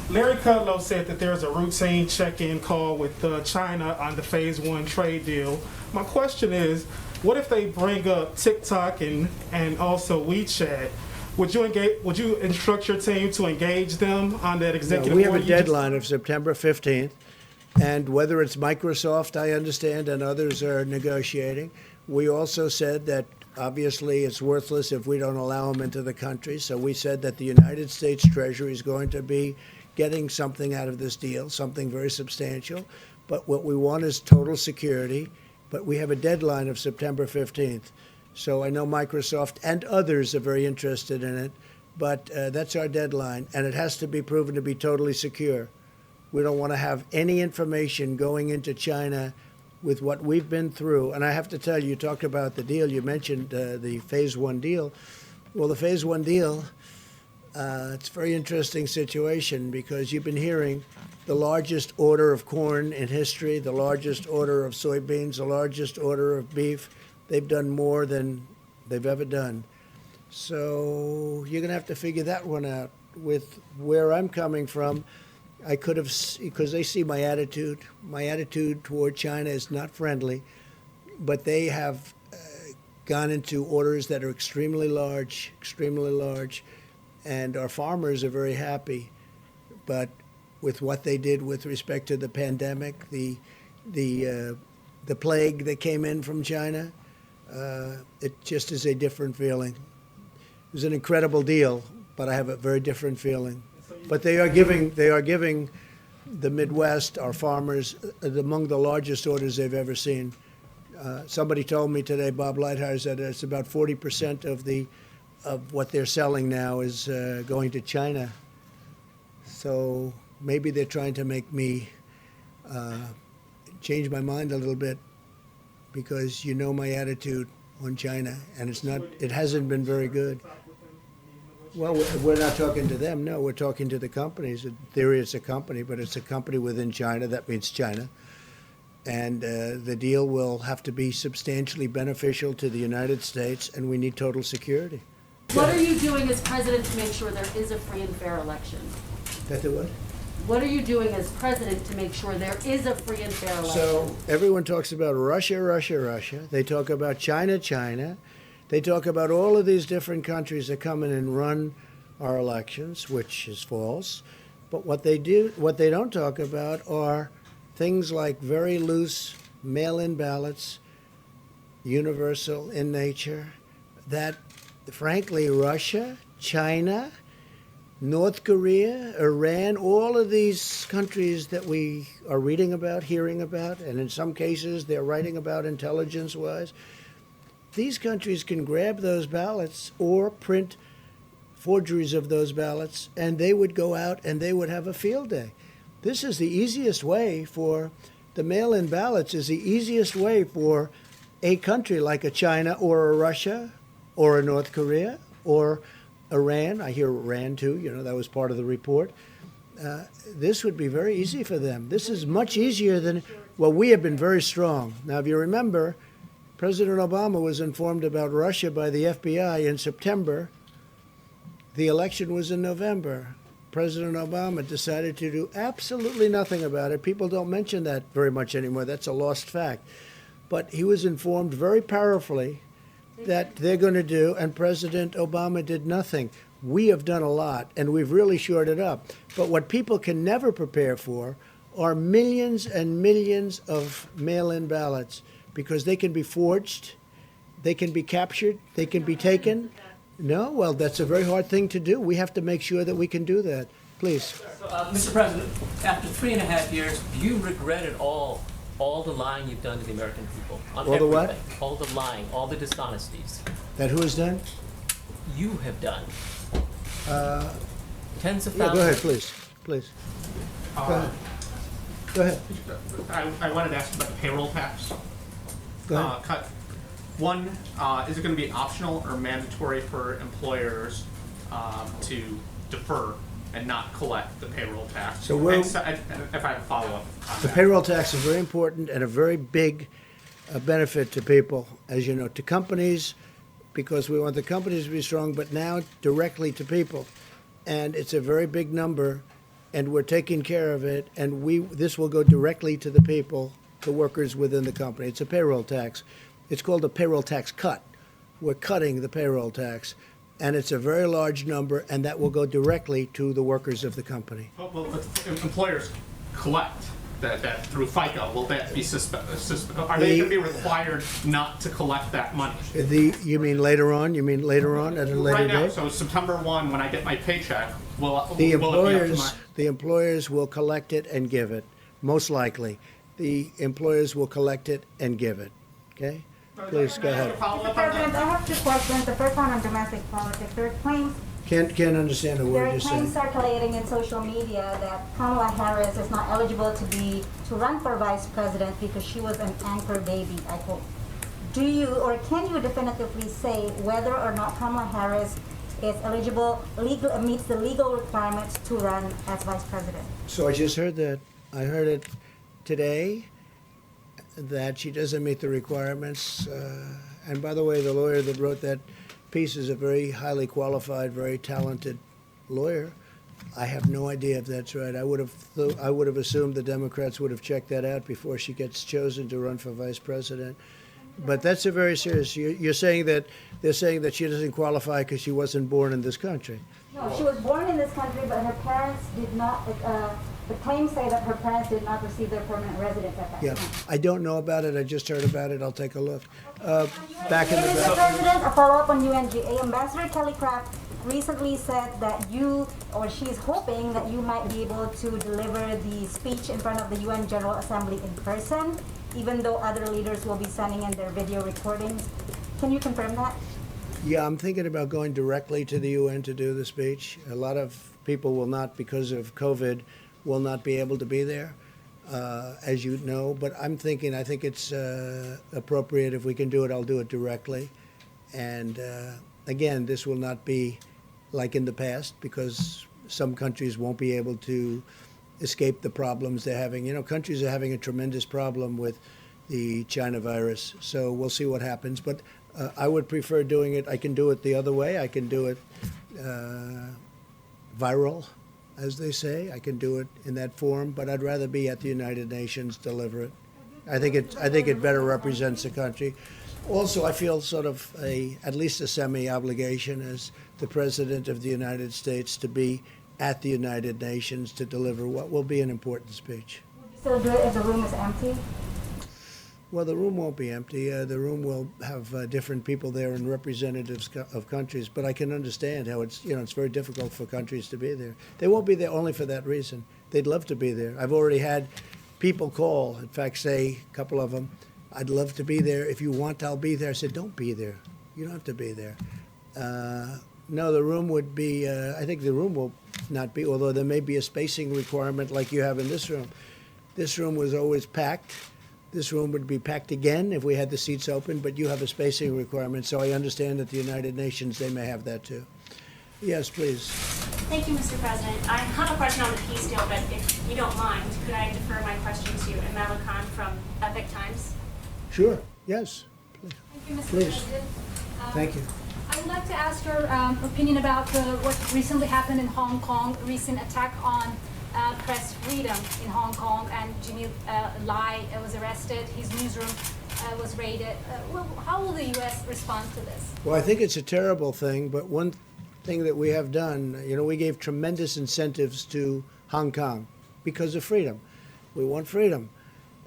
Larry Kudlow said that there's a routine check-in call with China on the Phase 1 trade deal. My question is, what if they bring up TikTok and also WeChat? Would you instruct your team to engage them on that executive order? We have a deadline of September 15th, and whether it's Microsoft, I understand, and others are negotiating. We also said that obviously it's worthless if we don't allow them into the country. So we said that the United States Treasury is going to be getting something out of this deal, something very substantial. But what we want is total security. But we have a deadline of September 15th. So I know Microsoft and others are very interested in it, but that's our deadline, and it has to be proven to be totally secure. We don't want to have any information going into China with what we've been through. And I have to tell you, you talked about the deal. You mentioned the Phase 1 deal. Well, the Phase 1 deal, it's a very interesting situation because you've been hearing the largest order of corn in history, the largest order of soybeans, the largest order of beef. They've done more than they've ever done. So you're going to have to figure that one out. With where I'm coming from, I could have, because they see my attitude. My attitude toward China is not friendly, but they have gone into orders that are extremely large, and our farmers are very happy. But with what they did with respect to the pandemic, the plague that came in from China, it just is a different feeling. It was an incredible deal, but I have a very different feeling. But they are giving the Midwest, our farmers, among the largest orders they've ever seen. Somebody told me today, Bob Lighthizer, said it's about 40% of what they're selling now is going to China. So maybe they're trying to make me change my mind a little bit, because you know my attitude on China, and it hasn't been very good. Well, we're not talking to them, no, we're talking to the companies. In theory, it's a company, but it's a company within China. That means China. And the deal will have to be substantially beneficial to the United States, and we need total security. What are you doing as president to make sure there is a free and fair election? That the what? What are you doing as president to make sure there is a free and fair election? So everyone talks about Russia, Russia, Russia. They talk about China, China. They talk about all of these different countries that come in and run our elections, which is false. But what they don't talk about are things like very loose mail-in ballots, universal in nature, that frankly Russia, China, North Korea, Iran, all of these countries that we are reading about, hearing about, and in some cases they're writing about intelligence-wise, these countries can grab those ballots or print forgeries of those ballots, and they would go out and they would have a field day. This is the easiest way for the mail-in ballots, is the easiest way for a country like a China or a Russia or a North Korea or Iran. I hear Iran too, that was part of the report. This would be very easy for them. This is much easier than, well, we have been very strong. Now, if you remember, President Obama was informed about Russia by the FBI in September. The election was in November. President Obama decided to do absolutely nothing about it. People don't mention that very much anymore. That's a lost fact. But he was informed very powerfully that they're going to do, and President Obama did nothing. We have done a lot, and we've really shored it up. But what people can never prepare for are millions and millions of mail-in ballots, because they can be forged, they can be captured, they can be taken. No, well, that's a very hard thing to do. We have to make sure that we can do that. Please. So, Mr. President, after 3.5 years, do you regret at all the lying you've done to the American people? On all everything? The what? All the lying, all the dishonesties. That who has done? You have done. Tens of thousands. Yeah, go ahead, please. Please. Go ahead. Go ahead. I wanted to ask about the payroll tax Go ahead. cut. One, is it going to be optional or mandatory for employers to defer and not collect the payroll tax? So we're- if I have a follow-up on The that. payroll tax is very important and a very big benefit to people, as you know, to companies, because we want the companies to be strong, but now directly to people. And it's a very big number. and we're taking care of it, and this will go directly to the people, the workers within the company. It's a payroll tax. It's called a payroll tax cut. We're cutting the payroll tax, and it's a very large number, and that will go directly to the workers of the company. Well, if employers collect that through FICA, will that be are they going to be required not to collect that money? You mean later on? You mean later on at a later Right now, date? so September 1, when I get my paycheck, will The it be up to the employers will collect it and give it, most likely. The employers will collect it and give it. Okay? Please go ahead. Mr. President, I have two questions. The first one on domestic politics. There are claims Can't understand a There word are you're claims saying. circulating in social media that Kamala Harris is not eligible to run for vice president because she was an anchor baby, I quote. Do you or can you definitively say whether or not Kamala Harris is eligible, meets the legal requirements to run as vice president? So I just heard that. I heard it today that she doesn't meet the requirements. And by the way, the lawyer that wrote that piece is a very highly qualified, very talented lawyer. I have no idea if that's right. I would have assumed the Democrats would have checked that out before she gets chosen to run for vice president. But that's a very serious. You're saying that they're saying that she doesn't qualify because she wasn't born in this country. No, she was born in this country, but her parents did not. The claims say that her parents did not receive their permanent residence at that time. I don't know about it. I just heard about it. I'll take a look. Back in the Mr. President, a follow-up on UNGA. Ambassador Kelly Craft recently said that she's hoping that you might be able to deliver the speech in front of the UN General Assembly in person, even though other leaders will be sending in their video recordings. Can you confirm that? Yeah, I'm thinking about going directly to the UN to do the speech. A lot of people will not, because of COVID, will not be able to be there, as you know. But I think it's appropriate if we can do it. I'll do it directly. And again, this will not be like in the past because some countries won't be able to escape the problems they're having. You know, countries are having a tremendous problem with the China virus. So we'll see what happens. But I would prefer doing it. I can do it the other way. I can do it viral, as they say. I can do it in that form, but I'd rather be at the United Nations, deliver it. I think it better represents the country. Also, I feel sort of at least a semi-obligation as the President of the United States to be at the United Nations to deliver what will be an important speech. Would you still do it if the room is empty? Well, the room won't be empty. The room will have different people there and representatives of countries. But I can understand how it's very difficult for countries to be there. They won't be there only for that reason. They'd love to be there. I've already had people call, in fact, say, a couple of them, I'd love to be there. If you want, I'll be there. I said, don't be there. You don't have to be there. No, the room would be, I think the room will not be, although there may be a spacing requirement like you have in this room. This room was always packed. This room would be packed again if we had the seats open, but you have a spacing requirement, so I understand at the United Nations they may have that too. Yes, please. Thank you, Mr. President. I have a question on the peace deal, but if you don't mind, could I defer my question to Amala Khan from Epic Times? Sure, yes. Thank you, Mr. Please. President. Thank you. I would like to ask your opinion about what recently happened in Hong Kong, recent attack on press freedom in Hong Kong, and Jimmy Lai was arrested, his newsroom was raided. How will the U.S. respond to this? Well, I think it's a terrible thing, but one thing that we have done, we gave tremendous incentives to Hong Kong because of freedom. We want freedom.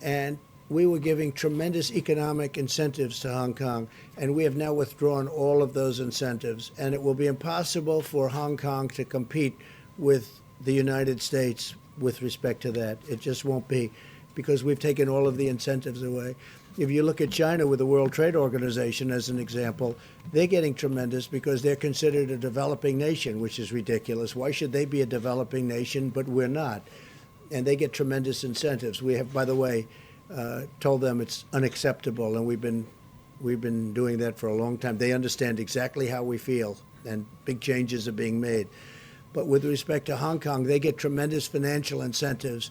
And we were giving tremendous economic incentives to Hong Kong, and we have now withdrawn all of those incentives. And it will be impossible for Hong Kong to compete with the United States with respect to that. It just won't be, because we've taken all of the incentives away. If you look at China with the World Trade Organization as an example, they're getting tremendous because they're considered a developing nation, which is ridiculous. Why should they be a developing nation, but we're not? And they get tremendous incentives. We have, by the way, told them it's unacceptable, and we've been doing that for a long time. They understand exactly how we feel, and big changes are being made. But with respect to Hong Kong, they get tremendous financial incentives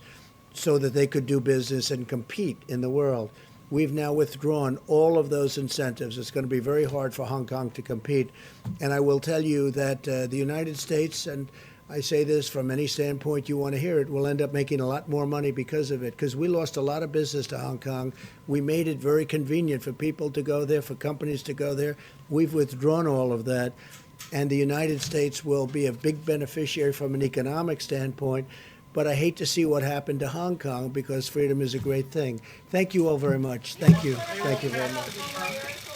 so that they could do business and compete in the world. We've now withdrawn all of those incentives. It's going to be very hard for Hong Kong to compete. And I will tell you that the United States, and I say this from any standpoint you want to hear it, we'll end up making a lot more money because of it, because we lost a lot of business to Hong Kong. We made it very convenient for people to go there, for companies to go there. We've withdrawn all of that, and the United States will be a big beneficiary from an economic standpoint. But I hate to see what happened to Hong Kong, because freedom is a great thing. Thank you all very much. Thank you. Thank you very much.